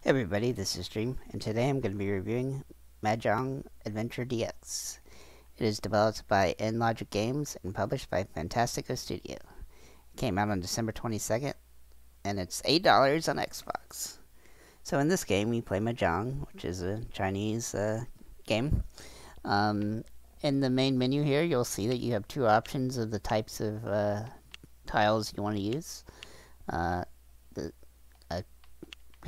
Hey everybody, this is Dream, and today I'm going to be reviewing Mahjong Adventure DX. It is developed by InDepth Games and published by Fantastico Studio. It came out on December 22nd, and it's $8 on Xbox. So in this game, we play Mahjong, which is a Chinese game. In the main menu here, you'll see that you have two options of the types of tiles you want to use. I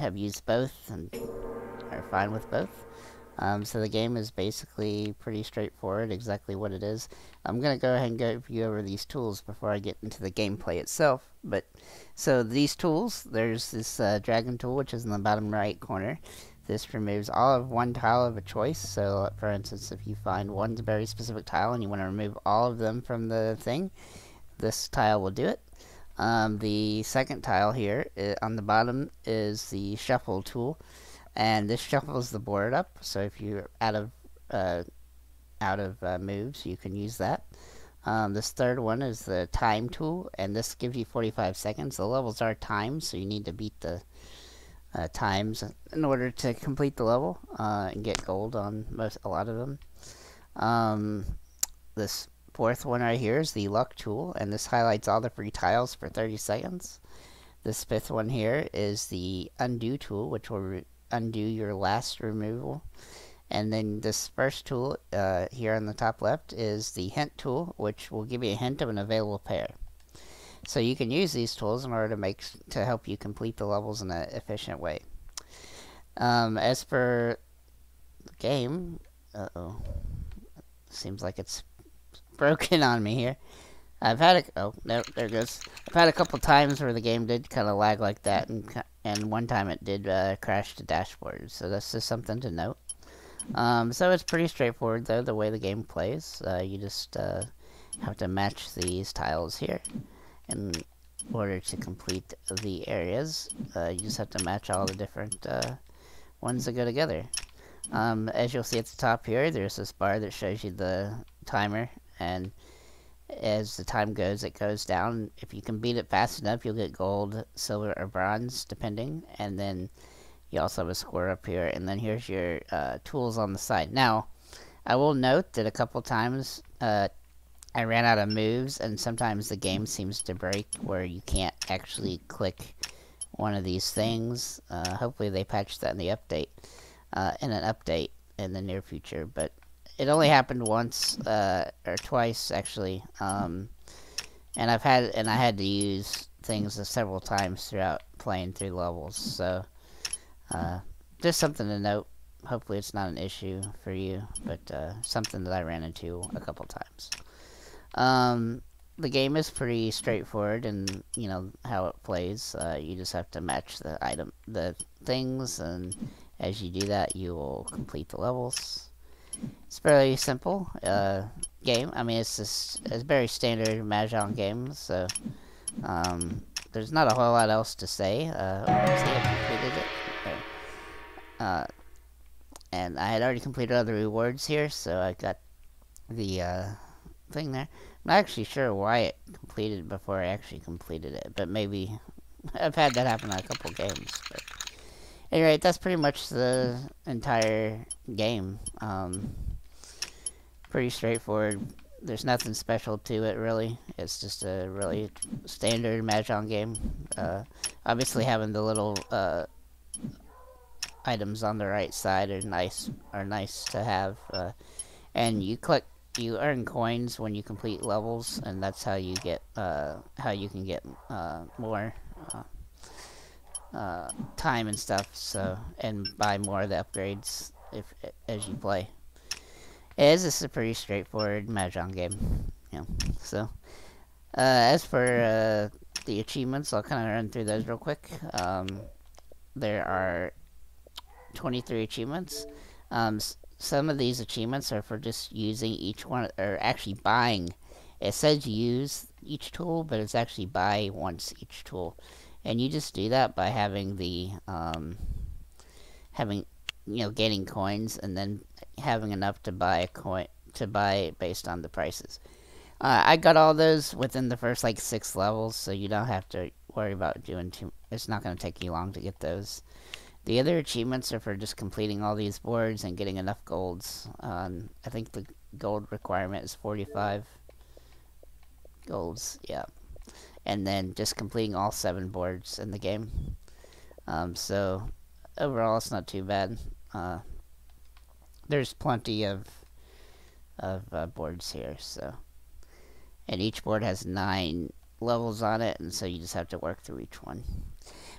have used both and are fine with both. So the game is basically pretty straightforward, exactly what it is. I'm going to go ahead and go you over these tools before I get into the gameplay itself. So these tools, there's this dragon tool, which is in the bottom right corner. This removes all of one tile of a choice. So for instance, if you find one very specific tile and you want to remove all of them from the thing, this tile will do it. The second tile here on the bottom is the shuffle tool, and this shuffles the board up. So if you're out of moves, you can use that. This third one is the time tool, and this gives you 45 seconds. The levels are timed, so you need to beat the times in order to complete the level and get gold on a lot of them. This fourth one right here is the luck tool, and this highlights all the free tiles for 30 seconds. This fifth one here is the undo tool, which will undo your last removal. And then this first tool here on the top left is the hint tool, which will give you a hint of an available pair. So you can use these tools in order to help you complete the levels in an efficient way. As for the game, seems like it's broken on me here. I've had oh no, there it goes. I've had a couple times where the game did kind of lag like that, and one time it did crash the dashboard. So that's just something to note. So it's pretty straightforward though, the way the game plays. You just have to match these tiles here in order to complete the areas. You just have to match all the different ones that go together. As you'll see at the top here, there's this bar that shows you the timer, and as the time goes, it goes down. If you can beat it fast enough, you'll get gold, silver, or bronze, depending. And then you also have a score up here. And then here's your tools on the side. Now, I will note that a couple times I ran out of moves, and sometimes the game seems to break where you can't actually click one of these things. Hopefully they patch that in the update, in an update in the near future. But it only happened once or twice actually, and I had to use things several times throughout playing through levels. So just something to note. Hopefully it's not an issue for you, but something that I ran into a couple times. The game is pretty straightforward, and you know how it plays. You just have to match the things, and as you do that, you will complete the levels. It's fairly simple game. I mean, it's a very standard Mahjong game, so there's not a whole lot else to say. See, I completed it. And I had already completed other rewards here, so I got the thing there. I'm not actually sure why it completed before I actually completed it, but maybe I've had that happen in a couple games. But anyway, that's pretty much the entire game. Pretty straightforward. There's nothing special to it, really. It's just a really standard Mahjong game. Obviously, having the little items on the right side are nice to have. And you earn coins when you complete levels, and that's how you get how you can get more time and stuff. So, and buy more of the upgrades as you play. This is a pretty straightforward Mahjong game. Yeah. So, as for the achievements, I'll kind of run through those real quick. There are 23 achievements. Some of these achievements are for just using each one, or actually buying. It says use each tool, but it's actually buy once each tool. And you just do that by having the, gaining coins, and then having enough to buy a coin, based on the prices. I got all those within the first like 6 levels, so you don't have to worry about doing it's not going to take you long to get those. The other achievements are for just completing all these boards and getting enough golds. I think the gold requirement is 45 golds, yeah. And then just completing all 7 boards in the game. So overall, it's not too bad. There's plenty of boards here, so. And each board has 9 levels on it, and so you just have to work through each one.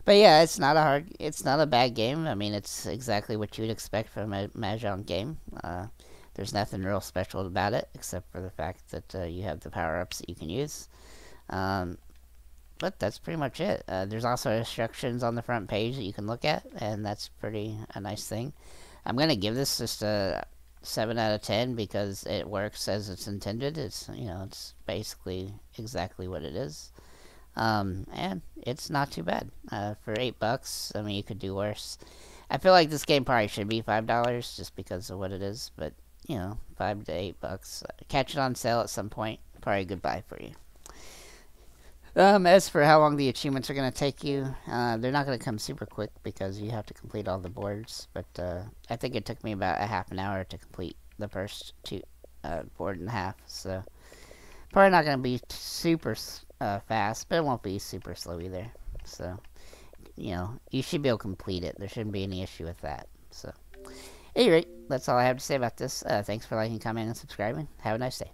But yeah, it's not a bad game. I mean, it's exactly what you would expect from a Mahjong game. There's nothing real special about it, except for the fact that you have the power-ups that you can use. But that's pretty much it. There's also instructions on the front page that you can look at, and that's pretty a nice thing. I'm going to give this just a 7 out of 10 because it works as it's intended. It's, it's basically exactly what it is. And it's not too bad. For $8, I mean, you could do worse. I feel like this game probably should be $5 just because of what it is, but, $5 to $8. Catch it on sale at some point. Probably a good buy for you. As for how long the achievements are going to take you, they're not going to come super quick because you have to complete all the boards, but I think it took me about a half an hour to complete the first 2 board and a half, so probably not going to be super fast, but it won't be super slow either, so, you should be able to complete it. There shouldn't be any issue with that, so. At any rate, that's all I have to say about this. Thanks for liking, commenting, and subscribing. Have a nice day.